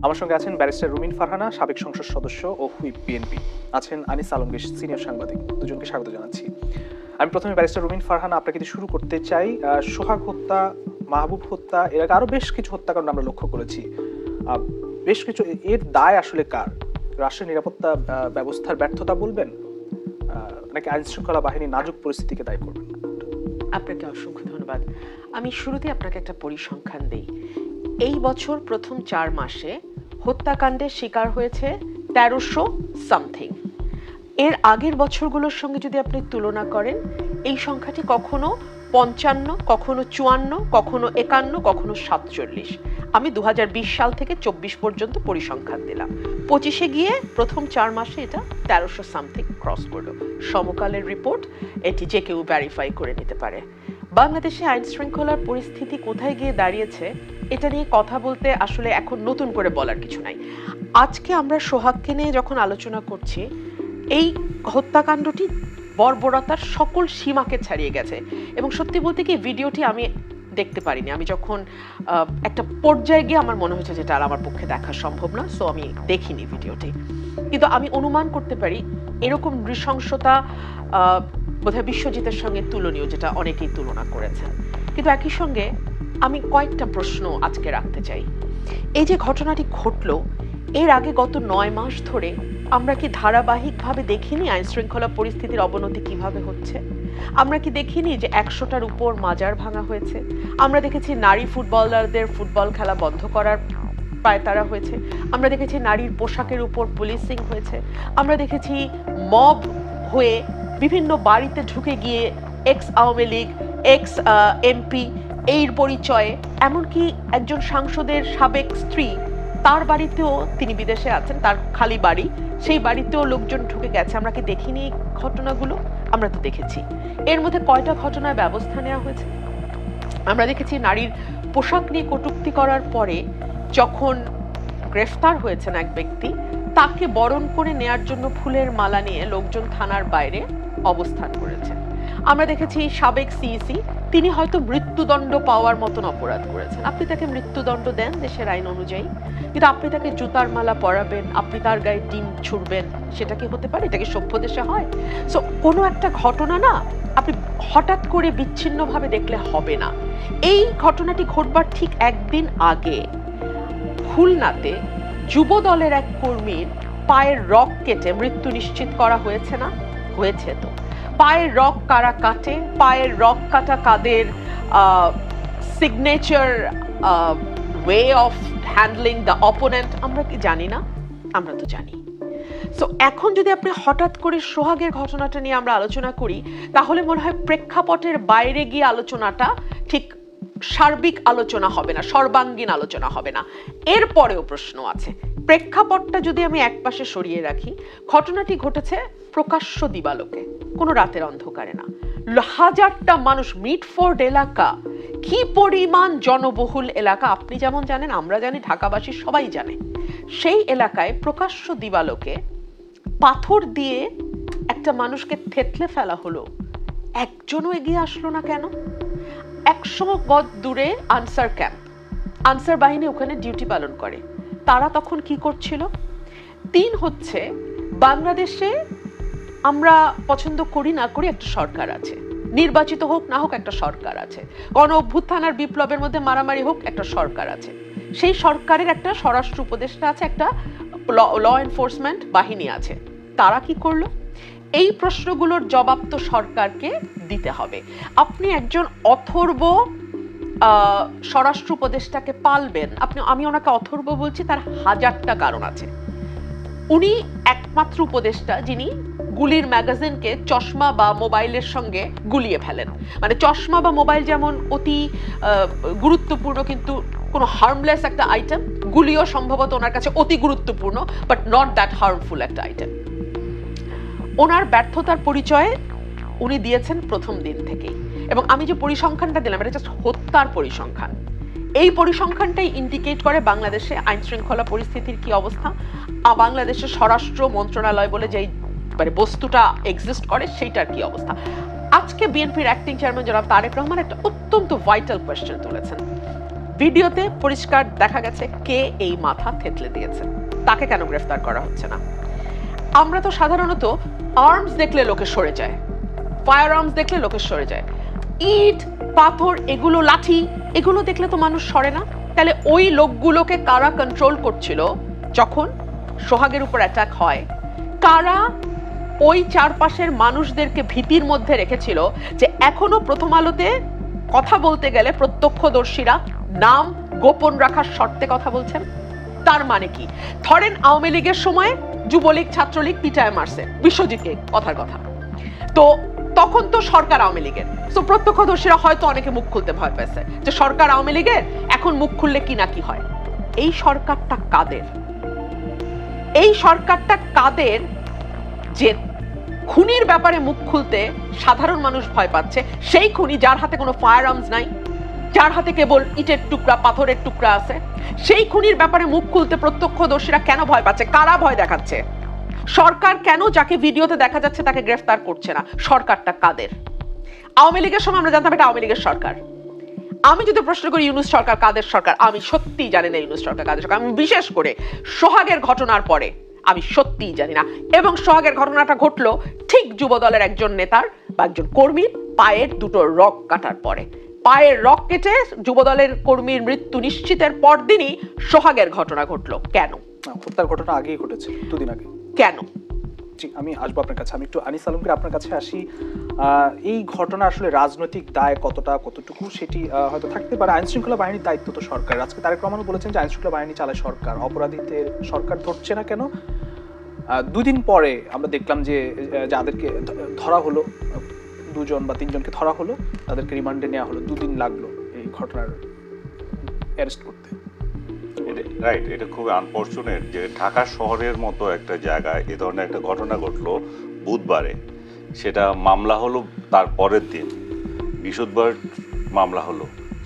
আমার সঙ্গে আছেন ব্যারিস্টার রুমিন ফারহানা, সাবেক সংসদ সদস্য ও হুইপ বিএনপি। আছেন আনিস আলমগীর, সিনিয়র সাংবাদিক। দুজনকে স্বাগত জানাচ্ছি। আমি প্রথমে ব্যারিস্টার রুমিন ফারহানা আপনাকে দিয়ে শুরু করতে চাই। সোহাগ হত্যা, মাহবুব হত্যা, এর আগে আরো বেশ কিছু হত্যাকাণ্ড আমরা লক্ষ্য করেছি। বেশ কিছু, এর দায় আসলে কার? রাষ্ট্রের নিরাপত্তা ব্যবস্থার ব্যর্থতা বলবেন, নাকি আইন শৃঙ্খলা বাহিনী নাজুক পরিস্থিতিকে দায়ী করবেন? আপনাকে অসংখ্য ধন্যবাদ। আমি শুরুতে আপনাকে একটা পরিসংখ্যান দিই। এই বছর প্রথম 4 মাসে হত্যাকাণ্ডের শিকার হয়েছে 1300 সামথিং। এর আগের বছরগুলোর সঙ্গে যদি আপনি তুলনা করেন, এই সংখ্যাটি কখনো 55, কখনো 54, কখনো 51, কখনো 47। আমি 2020 সাল থেকে 24 পর্যন্ত পরিসংখ্যান দিলাম। 25-এ গিয়ে প্রথম 4 মাসে এটা 1300 সামথিং ক্রস করলো। সমকালের রিপোর্ট, এটি যে কেউ ভেরিফাই করে নিতে পারে। বাংলাদেশে আইন শৃঙ্খলার পরিস্থিতি কোথায় গিয়ে দাঁড়িয়েছে এটা নিয়ে কথা বলতে আসলে এখন নতুন করে বলার কিছু নাই। আজকে আমরা সোহাগকে নিয়ে যখন আলোচনা করছি, এই হত্যাকাণ্ডটি বর্বরতার সকল সীমাকে ছাড়িয়ে গেছে। এবং সত্যি বলতে কি, ভিডিওটি আমি দেখতে পারিনি। আমি যখন একটা পর্যায়ে গিয়ে আমার মনে হয়েছে যেটা আর আমার পক্ষে দেখা সম্ভব না, সো আমি দেখিনি ভিডিওটি। কিন্তু আমি অনুমান করতে পারি এরকম নৃশংসতা বোধহয় বিশ্বজিতের সঙ্গে তুলনীয়, যেটা অনেকেই তুলনা করেছেন। কিন্তু একই সঙ্গে আমি কয়েকটা প্রশ্ন আজকে রাখতে চাই। এই যে ঘটনাটি ঘটলো, এর আগে গত 9 মাস ধরে আমরা কি ধারাবাহিকভাবে দেখিনি আইন শৃঙ্খলা পরিস্থিতির অবনতি কিভাবে হচ্ছে? আমরা কি দেখিনি যে 100টার উপর মাজার ভাঙা হয়েছে? আমরা দেখেছি নারী ফুটবলারদের ফুটবল খেলা বন্ধ করার পায়তারা হয়েছে। আমরা দেখেছি নারীর পোশাকের উপর পুলিশিং হয়েছে। আমরা দেখেছি মব হয়ে বিভিন্ন বাড়িতে ঢুকে গিয়ে x Awami League, x MP এর পরিচয়ে, এমনকি একজন সাংসদের সাবেক স্ত্রী, তার বাড়িতেও, তিনি বিদেশে আছেন, তার খালি বাড়ি, সেই বাড়িতেও লোকজন ঢুকে গেছে। আমরা কি দেখিনি এই ঘটনাগুলো? আমরা তো দেখেছি। এর মধ্যে কয়টা ঘটনায় ব্যবস্থা নেওয়া হয়েছে? আমরা দেখেছি নারীর পোশাক নিয়ে কটূক্তি করার পরে যখন গ্রেফতার হয়েছেন এক ব্যক্তি, তাকে বরণ করে নেয়ার জন্য ফুলের মালা নিয়ে লোকজন থানার বাইরে অবস্থান করেছেন। আমরা দেখেছি সাবেক সিইসি, তিনি হয়তো মৃত্যুদণ্ড পাওয়ার মতন অপরাধ করেছেন। আপনি তাকে মৃত্যুদণ্ড দেন দেশের আইন অনুযায়ী, কিন্তু আপনি তাকে জুতার মালা পরাবেন, আপনি তার গায়ে ডিম ছুড়বেন, সেটা কি হতে পারে? এটা কি সভ্য দেশে হয়? সো কোনো একটা ঘটনা না আপনি হঠাৎ করে বিচ্ছিন্নভাবে দেখলে হবে না। এই ঘটনাটি ঘটবার ঠিক একদিন আগে খুলনাতে যুব দলের এক কর্মীর পায়ের রগ কেটে মৃত্যু নিশ্চিত করা হয়েছে না? হয়েছে তো। পায়ের রগ কারা কাটে? পায়ের রগ কাটা কাদের signature way of handling the opponent আমরা কি জানি না? আমরা তো জানি। সো এখন যদি আপনি হঠাৎ করে সোহাগের ঘটনাটা নিয়ে আমরা আলোচনা করি, তাহলে মনে হয় প্রেক্ষাপটের বাইরে গিয়ে আলোচনাটা ঠিক সার্বিক আলোচনা হবে না, সর্বাঙ্গীন আলোচনা হবে না। এরপরেও প্রশ্ন আছে। প্রেক্ষাপটটা যদি আমি একপাশে সরিয়ে রাখি, ঘটনাটি ঘটেছে প্রকাশ্য দিবালোকে, কোনো রাতের অন্ধকারে না। হাজারটা মানুষ, মিটফোর্ড এলাকা কি পরিমাণ জনবহুল এলাকা আপনি যেমন জানেন, আমরা জানি, ঢাকাবাসী সবাই জানে। সেই এলাকায় প্রকাশ্য দিবালোকে পাথর দিয়ে একটা মানুষকে থেতলে ফেলা হলো, একজনও এগিয়ে আসলো না কেন? 100 গজ দূরে আনসার ক্যাম্প, আনসার বাহিনী ওখানে ডিউটি পালন করে। তারা তখন কি করছিল? 3 হচ্ছে, বাংলাদেশে আমরা পছন্দ করি না করি একটা সরকার আছে, নির্বাচিত হোক না হোক একটা সরকার আছে, গণ অভ্যুত্থান আর বিপ্লবের মধ্যে মারামারি হোক একটা সরকার আছে, সেই সরকারের একটা স্বরাষ্ট্র উপদেষ্টা আছে, একটা ল এনফোর্সমেন্ট বাহিনী আছে। তারা কি করলো? এই প্রশ্নগুলোর জবাব তো সরকারকে দিতে হবে। আপনি একজন অথর্ব স্বরাষ্ট্র উপদেষ্টাকে পালবেন, আমি ওনাকে অথর্ব বলছি, তার হাজারটা কারণ আছে। উনি একমাত্র উপদেষ্টা যিনি গুলির ম্যাগাজিনকে চশমা বা মোবাইলের সঙ্গে গুলিয়ে ফেলেন। মানে চশমা বা মোবাইল যেমন অতি গুরুত্বপূর্ণ কিন্তু কোনো হার্মলেস একটা আইটেম, গুলিও সম্ভবত ওনার কাছে অতি গুরুত্বপূর্ণ, বাট নট দ্যাট হার্মফুল একটা আইটেম। ওনার ব্যর্থতার পরিচয়ে উনি দিয়েছেন প্রথম দিন থেকেই। এবং আমি যে পরিসংখ্যানটা দিলাম, এটা জাস্ট হত্যার পরিসংখ্যান। এই পরিসংখ্যানটাই ইন্ডিকেট করে বাংলাদেশে আইন শৃঙ্খলা পরিস্থিতির কি অবস্থা, বাংলাদেশের স্বরাষ্ট্র মন্ত্রণালয় বলে যেই মানে বস্তুটা এক্সিস্ট করে সেইটার কি অবস্থা। আজকে বিএনপির অ্যাক্টিং চেয়ারম্যান জনাব তারেক রহমান একটা অত্যন্ত ভাইটাল কোয়েশ্চেন তুলেছেন। ভিডিওতে পরিষ্কার দেখা গেছে কে এই মাথা থেতলে দিয়েছে, তাকে কেন গ্রেফতার করা হচ্ছে না? আমরা তো সাধারণত আর্মস দেখলে লোকে সরে যায়, ফায়ার আর্মস দেখলে লোকে সরে যায়, ইট পাথর এগুলো লাঠি এগুলো দেখলে তো মানুষ সরে না। তাহলে ওই লোকগুলোকে কারা কন্ট্রোল করছিল যখন সোহাগের উপর অ্যাটাক হয়? কারা ওই চারপাশের মানুষদেরকে ভীতির মধ্যে রেখেছিল যে এখনো প্রথম আলোতে কথা বলতে গেলে প্রত্যক্ষদর্শীরা নাম গোপন রাখার শর্তে কথা বলছেন? তার মানে কি? ধরেন আওয়ামী লীগের সময় যুবলীগ ছাত্রলীগ পিটায় মারছে বিশ্বজিৎকে, কথার কথা, তো তখন তো সরকার আওয়ামী লীগের, তো প্রত্যক্ষদর্শীরা হয়তো অনেকে মুখ খুলতে ভয় পেয়েছে যে সরকার আওয়ামী লীগের, এখন মুখ খুললে কি না কি হয়। এই সরকারটা কাদের? এই সরকারটা কাদের যে খুনির ব্যাপারে মুখ খুলতে সাধারণ মানুষ ভয় পাচ্ছে? সেই খুনি যার হাতে কোনো ফায়ার আর্মস নাই, যার হাতে কেবল ইটের টুকরা পাথরের টুকরা আছে, সেই খুনির ব্যাপারে মুখ খুলতে প্রত্যক্ষদর্শীরা কেন ভয় পাচ্ছে? কারা ভয় দেখাচ্ছে? সরকার কেন যাকে ভিডিওতে দেখা যাচ্ছে তাকে গ্রেফতার করছে না? সরকারটা কাদের? আওয়ামী লীগের সময় আমরা জানতাম এটা আওয়ামী লীগের সরকার। আমি যদি প্রশ্ন করি ইউনূস সরকার কাদের সরকার, আমি সত্যিই জানি না ইউনূস সরকার কাদের সরকার। আমি বিশেষ করে সোহাগের ঘটনার পরে আমি সত্যিই জানি না। এবং সোহাগের ঘটনাটা ঘটলো ঠিক যুবদলের একজন নেতার বা একজন কর্মীর পায়ের দুটো রগ কাটার পরে। পায়ের রগ কেটে যুবদলের কর্মীর মৃত্যু নিশ্চিতের পরদিনই সোহাগের ঘটনা ঘটলো। কেন? হত্যার ঘটনা আগেই ঘটেছে, দুদিন আগে। কেন? জি, আমি আসবো আপনার কাছে। আমি একটু আনিস আলমগীর আপনার কাছে আসি। এই ঘটনা আসলে রাজনৈতিক দায় কতটুকু সেটি হয়তো থাকতে পারে। আইন শৃঙ্খলা বাহিনীর দায়িত্ব তো সরকার। আজকে তারেক রহমানও বলেছেন যে আইন শৃঙ্খলা বাহিনী চালায় সরকার, অপরাধীদের সরকার ধরছে না কেন? দুদিন পরে আমরা দেখলাম যে যাদেরকে ধরা হলো, 2জন বা 3জনকে ধরা হলো, তাদেরকে রিমান্ডে নেওয়া হলো। 2 দিন লাগলো এই ঘটনার অ্যারেস্ট করতে। রাইট, এটা খুব আনফরচুনেট যে ঢাকা শহরের মতো একটা জায়গায় এ ধরনের একটা ঘটনা ঘটলো বুধবারে, সেটা মামলা হলো তার পরের দিন, বৃহস্পতিবার মামলা হলো,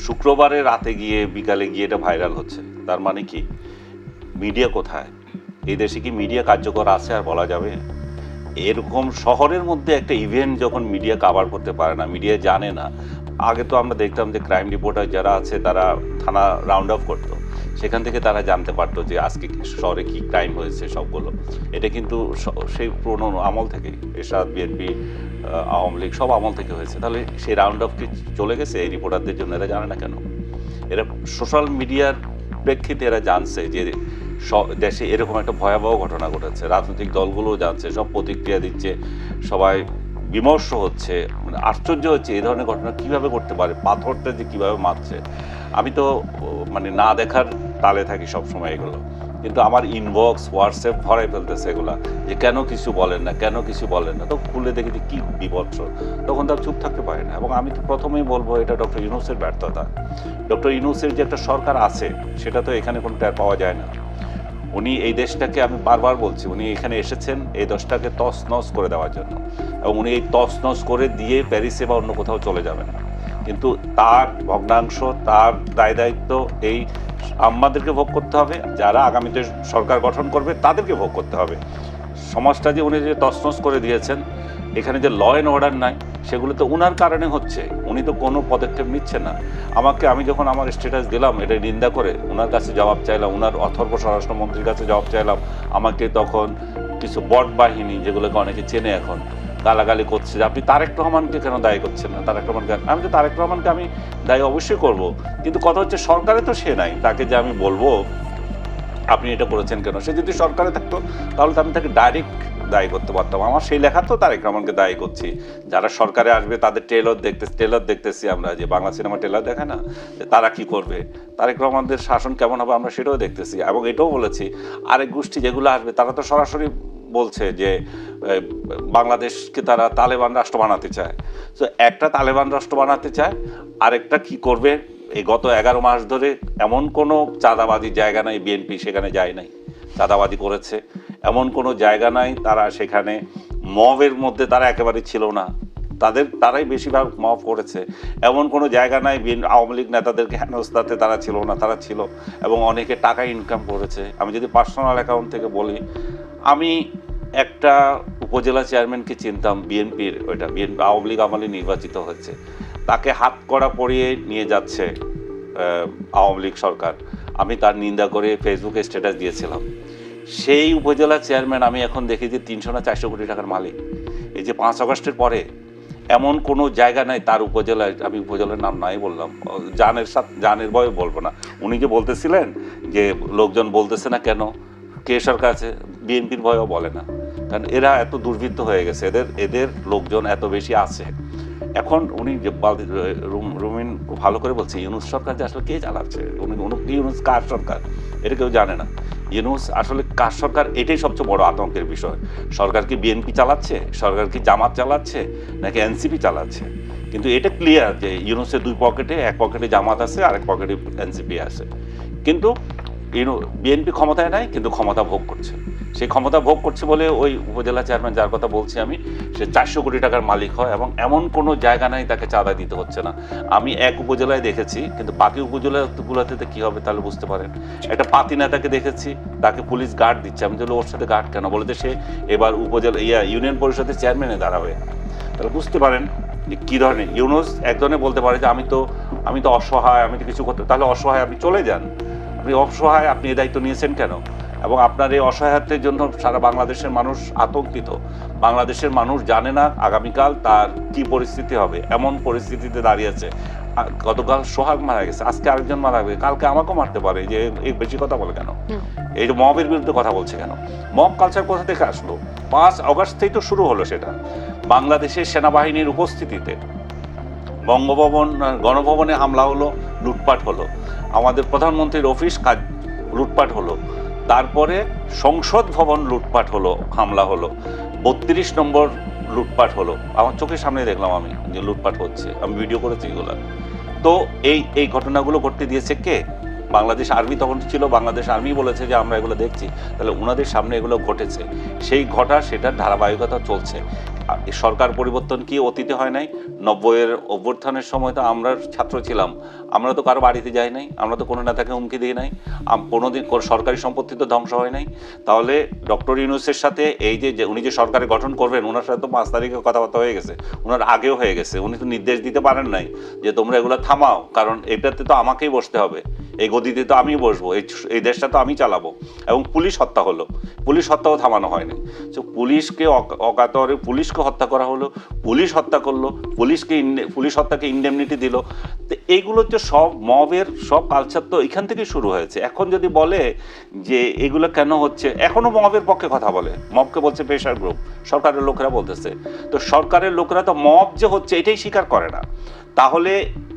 শুক্রবারে রাতে গিয়ে বিকালে গিয়ে এটা ভাইরাল হচ্ছে। তার মানে কি মিডিয়া কোথায়? এই দেশে কি মিডিয়া কার্যকর আছে আর বলা যাবে? এরকম শহরের মধ্যে একটা ইভেন্ট যখন মিডিয়া কভার করতে পারে না, মিডিয়া জানে না। আগে তো আমরা দেখতাম যে ক্রাইম রিপোর্টার যারা আছে তারা থানা রাউন্ড অফ করতো, সেখান থেকে তারা জানতে পারতো যে আজকে শহরে কি ক্রাইম হয়েছে সবগুলো। এটা কিন্তু সেই পুরনো আমল থেকে, এরশাদ, বিএনপি, আওয়ামী লীগ সব আমল থেকে হয়েছে। তাহলে সেই রাউন্ড অফ কি চলে গেছে এই রিপোর্টারদের জন্য? এরা জানে না কেন? এরা সোশ্যাল মিডিয়ার প্রেক্ষিতে এরা জানছে যে দেশে এরকম একটা ভয়াবহ ঘটনা ঘটেছে, রাজনৈতিক দলগুলোও জানছে, সব প্রতিক্রিয়া দিচ্ছে, সবাই বিমর্ষ হচ্ছে, মানে আশ্চর্য হচ্ছে এই ধরনের ঘটনা কিভাবে করতে পারে, পাথরটা যে কিভাবে মারছে। আমি তো মানে না দেখার তালে থাকি সবসময় এগুলো, কিন্তু আমার ইনবক্স হোয়াটসঅ্যাপ ভরাই ফেলতেছে এগুলা যে কেন কিছু বলেন না, কেন কিছু বলেন না। তো খুলে দেখি যে কী বিভৎস, তখন তার চুপ থাকতে পারে না। এবং আমি তো প্রথমেই বলবো এটা ডক্টর ইউনূসের ব্যর্থতা। ডক্টর ইউনূসের যে একটা সরকার আছে সেটা তো এখানে কোনো টের পাওয়া যায় না। উনি এই দেশটাকে, আমি বারবার বলছি, উনি এখানে এসেছেন এই দেশটাকে তছনছ করে দেওয়ার জন্য, এবং উনি এই তছনছ করে দিয়ে প্যারিসে বা অন্য কোথাও চলে যাবেন। কিন্তু তার ভগ্নাংশ, তার দায় দায়িত্ব এই আমাদেরকে ভোগ করতে হবে, যারা আগামীতে সরকার গঠন করবে তাদেরকে ভোগ করতে হবে। সমাজটা যে উনি যে তছনছ করে দিয়েছেন, এখানে যে ল অ্যান্ড অর্ডার নাই, সেগুলো তো উনার কারণে হচ্ছে। উনি তো কোনো পদক্ষেপ নিচ্ছেন না। আমি যখন আমার স্ট্যাটাস দিলাম এটা নিন্দা করে, ওনার কাছে জবাব চাইলাম, ওনার অথর্ব স্বরাষ্ট্রমন্ত্রীর কাছে জবাব চাইলাম, আমাকে তখন কিছু বট বাহিনী, যেগুলোকে অনেকে চেনে এখন, গালাগালি করছে যে আপনি তারেক রহমানকে কেন দায়ী করছেন না, তারেক রহমানকে। আমি তো তারেক রহমানকে আমি দায়ী অবশ্যই করব, কিন্তু কথা হচ্ছে সরকারে তো সে নাই, তাকে যে আমি বলবো আপনি এটা করেছেন কেন। সে যদি সরকারে থাকতো তাহলে তো আমি তাকে ডাইরেক্ট দায়ী করতে পারতাম। আমার সেই লেখা তো তারেক রহমানকে দায়ী করছি। যারা সরকারে আসবে তাদের ট্রেলার দেখতেছি আমরা, যে বাংলা সিনেমা ট্রেলার দেখে না, যে তারা কি করবে, তারেক রহমানদের শাসন কেমন হবে আমরা সেটাও দেখতেছি। এবং এটাও বলেছি আরেক গোষ্ঠী যেগুলো আসবে তারা তো সরাসরি বলছে যে বাংলাদেশকে তারা তালেবান রাষ্ট্র বানাতে চায়। তো একটা তালেবান রাষ্ট্র বানাতে চায়, আরেকটা কি করবে। এই গত 11 মাস ধরে এমন কোনো চাঁদাবাদী জায়গা নাই বিএনপি সেখানে যায় নাই, চাঁদাবাদী করেছে এমন কোনো জায়গা নাই তারা সেখানে মবের মধ্যে তারা একেবারে ছিল না, তারাই বেশিরভাগ মব করেছে। এমন কোনো জায়গা নাই আওয়ামী লীগ নেতাদেরকে হেনস্থাতে তারা ছিল না, তারা ছিল, এবং অনেকে টাকা ইনকাম করেছে। আমি যদি পার্সোনাল অ্যাকাউন্ট থেকে বলি, আমি একটা উপজেলা চেয়ারম্যানকে চিনতাম বিএনপির, ওইটা বিএনপি আওয়ামী লীগ আমলে নির্বাচিত হয়েছে, তাকে হাত কড়া পরিয়ে নিয়ে যাচ্ছে আওয়ামী লীগ সরকার, আমি তার নিন্দা করে ফেসবুকে স্ট্যাটাস দিয়েছিলাম। সেই উপজেলা চেয়ারম্যান আমি এখন দেখি যে 300 না 400 কোটি টাকার মালিক। এই যে 5 আগস্টের পরে এমন কোনো জায়গা নাই তার উপজেলায়, আমি উপজেলার নাম নাই বললাম, জানের ভয়ে বলবো না, উনি যে বলতেছিলেন যে লোকজন বলতেছে না কেন, কে সরকার আছে, বিএনপির ভয়েও বলে না, কারণ এরা এত দুর্বৃত্ত হয়ে গেছে, এদের লোকজন এত বেশি আছে। এখন উনি যে রুমিন ভালো করে বলছে ইউনূস সরকার যে আসলে কে চালাচ্ছে, ইউনূস কার সরকার এটা কেউ জানে না। ইউনূস আসলে কার সরকার এটাই সবচেয়ে বড় আতঙ্কের বিষয়। সরকার কি বিএনপি চালাচ্ছে, সরকার কি জামাত চালাচ্ছে, নাকি এনসিপি চালাচ্ছে? কিন্তু এটা ক্লিয়ার যে ইউনূসের দুই পকেটে, এক পকেটে জামাত আছে, আরেক পকেটে এনসিপি আছে। কিন্তু বিএনপি ক্ষমতায় নাই, কিন্তু ক্ষমতা ভোগ করছে। সেই ক্ষমতা ভোগ করছে বলে ওই উপজেলা চেয়ারম্যান যার কথা বলছি আমি, সে 400 কোটি টাকার মালিক হয় এবং এমন কোনো জায়গা নাই তাকে চাঁদা দিতে হচ্ছে না। আমি এক উপজেলায় দেখেছি, কিন্তু বাকি উপজেলাগুলোতে কি হবে তাহলে বুঝতে পারেন। একটা পাতি নেতাকে দেখেছি, তাকে পুলিশ গার্ড দিচ্ছে। আমি বলি ওর সাথে গার্ড কেন, বলে যে সে এবার উপজেলা ইউনিয়ন পরিষদের চেয়ারম্যানে দাঁড়াবে। তাহলে বুঝতে পারেন যে কী ধরনের। ইউনূস একজনে বলতে পারে যে আমি তো অসহায়, আমি তো কিছু করতে, তাহলে অসহায় আপনি চলে যান। আপনি অসহায়, আপনি এই দায়িত্ব নিয়েছেন কেন? এবং আপনার এই অসহায়ত্বের জন্য সারা বাংলাদেশের মানুষ আতঙ্কিত। বাংলাদেশের মানুষ জানে না আগামীকাল তার কি পরিস্থিতি হবে, এমন পরিস্থিতিতে দাঁড়িয়েছে। গতকাল সোহাগ মারা গেছে, আজকে আরেকজন মারা গেছে, কালকে আমাকেও মারতে পারে। যে এই বেশি কথা বলে কেন, এই যে মবের বিরুদ্ধে কথা বলছে কেন? মব কালচার কোথা থেকে আসলো? 5 আগস্ট থেকেই তো শুরু হলো সেটা, বাংলাদেশের সেনাবাহিনীর উপস্থিতিতে। বঙ্গভবন, গণভবনে হামলা হলো, লুটপাট হলো, আমাদের প্রধানমন্ত্রীর অফিস কাজ লুটপাট হলো, তারপরে সংসদ ভবন লুটপাট হলো, হামলা হলো, 32 নম্বর লুটপাট হলো, আমার চোখের সামনে দেখলাম আমি যে লুটপাট হচ্ছে, আমি ভিডিও করেছি এগুলো। তো এই ঘটনাগুলো ঘটতে দিয়েছে কে? বাংলাদেশ আর্মি তখন ছিল, বাংলাদেশ আর্মি বলেছে যে আমরা এগুলো দেখছি, তাহলে ওনাদের সামনে এগুলো ঘটেছে, সেটার ধারাবাহিকতা চলছে। সরকার পরিবর্তন কি অতীতে হয় নাই? 90-এর অভ্যুত্থানের সময় তো আমরা ছাত্র ছিলাম, আমরা তো কারো বাড়িতে যাই নাই, আমরা তো কোনো নেতাকে হুমকি দিই নাই, কোনোদিন সরকারি সম্পত্তি তো ধ্বংস হয় নাই। তাহলে ডক্টর ইউনূসের সাথে এই যে উনি যে সরকারে গঠন করবেন, ওনার সাথে তো 5 তারিখে কথাবার্তা হয়ে গেছে, ওনার আগেও হয়ে গেছে। উনি তো নির্দেশ দিতে পারেন নাই যে তোমরা এগুলো থামাও, কারণ এটাতে তো আমাকেই বসতে হবে, এই গদিতে তো আমি বসবো, এই দেশটা তো আমি চালাবো। এবং পুলিশ হত্যা হলো, পুলিশ হত্যাও থামানো হয়নি। তো পুলিশকে অকাতরে পুলিশকে হত্যা করা হলো, পুলিশ হত্যা করলো, পুলিশ হত্যাকে ইনডেমনিটি দিল। তো এইগুলো তো সব মবের সব কালচার তো এখান থেকে শুরু হয়েছে। এখন যদি বলে যে এগুলো কেন হচ্ছে, এখনো মবের পক্ষে কথা বলে, মবকে বলছে প্রেশার গ্রুপ, সরকারের লোকেরা বলতেছে। তো সরকারের লোকেরা তো মব যে হচ্ছে এটাই স্বীকার করে না। তাহলে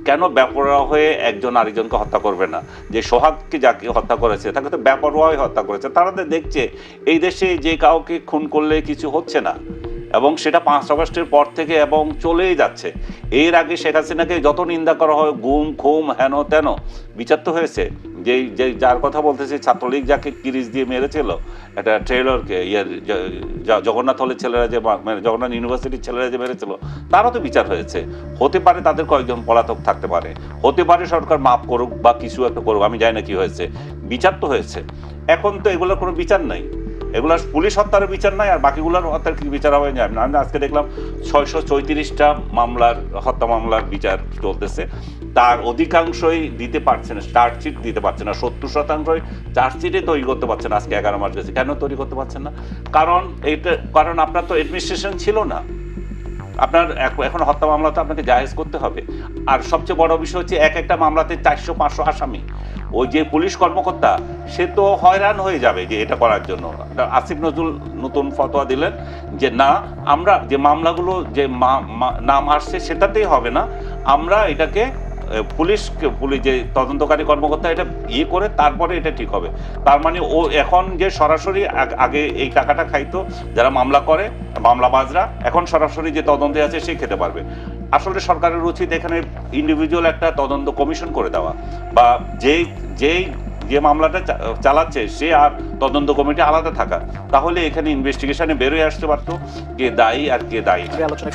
কেন বেপরোয়া হয়ে একজন আরেকজনকে হত্যা করবে না? যে সোহাগকে যাকে হত্যা করেছে তাকে তো বেপরোয়া হত্যা করেছে। তারা তো দেখছে এই দেশে যে কাউকে খুন করলে কিছু হচ্ছে না, এবং সেটা 5 আগস্টের পর থেকে এবং চলেই যাচ্ছে। এর আগে শেখ হাসিনাকে যত নিন্দা করা হয়, গুম খুম হেন তেন, বিচার তো হয়েছে। যার কথা বলতেছি, ছাত্রলীগ যাকে কিরিচ দিয়ে মেরেছিল, একটা ট্রেলরকে, জগন্নাথ হলের ছেলেরা যে, জগন্নাথ ইউনিভার্সিটির ছেলেরা যে মেরেছিল, তারও তো বিচার হয়েছে। হতে পারে তাদের কয়েকজন পলাতক থাকতে পারে, হতে পারে সরকার মাফ করুক বা কিছু একটা করুক, আমি জানি না কি হয়েছে, বিচার তো হয়েছে। এখন তো এগুলোর কোনো বিচার নাই, এগুলার পুলিশ হত্যার বিচার নাই, আর বাকিগুলোর হত্যার কি বিচার হবে না। আমি আজকে দেখলাম 634টা হত্যা মামলার বিচার চলতেছে, তার অধিকাংশই দিতে পারছে না, চার্জশিট দিতে পারছে না, 70% চার্জশিটে তৈরি করতে পারছে না। আজকে 11 মাস গেছে, কেন তৈরি করতে পারছেন না? কারণ আপনার তো অ্যাডমিনিস্ট্রেশন ছিল না। আপনার এখন হত্যা মামলা তো আপনাকে জায়েজ করতে হবে। আর সবচেয়ে বড় বিষয় হচ্ছে একটা মামলাতে 400-500 আসামি। ওই যে পুলিশ কর্মকর্তা, সে তো হয়রান হয়ে যাবে যে এটা করার জন্য। আসিফ নজরুল নতুন ফতোয়া দিলেন যে না, আমরা যে মামলাগুলো যে নাম আসছে সেটাতেই হবে না, আমরা এটাকে পুলিশ যে তদন্তকারী কর্মকর্তা এটা করে তারপরে এটা ঠিক হবে। তার মানে ও এখন যে সরাসরি আগে এই টাকাটা খাইতো যারা মামলা করে, মামলাবাজরা, এখন সরাসরি যে তদন্তে আছে সে খেতে পারবে। আসলে সরকারের উচিত এখানে ইন্ডিভিজুয়াল একটা তদন্ত কমিশন করে দেওয়া, বা যে মামলাটা চালাচ্ছে সে আর তদন্ত কমিটি আলাদা থাকা, তাহলে এখানে ইনভেস্টিগেশনে বেরোয় আসতে পারতো কে দায়ী আর কে দায়ী না। আলোচনা